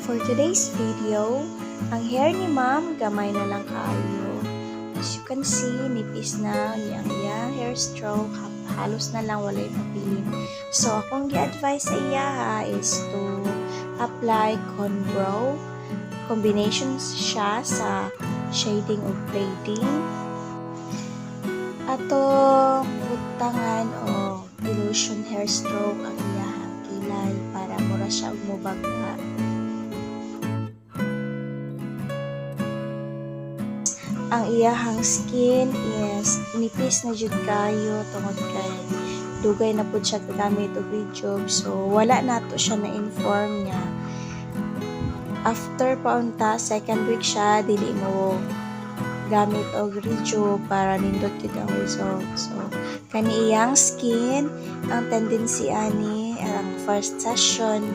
For today's video, ang hair ni ma'am gamay na lang kaayo. As you can see, nipis na niyang hair stroke, halos na lang walay papilin. So akong gi-advise sa iya is to apply Conbrow. Combination siya sa shading of plating. Atong butangan o illusion hair stroke ang iyahang kilay para mura siya umubagha. Ang iyahang skin is nipis na jud kayo tungod kay dugay na pud siya gamit og rejob, so wala nato siya na inform niya. After paunta second week siya dili mo gamit og rejob para nindot gid ang result. So kani iyang skin ang tendency ani ang first session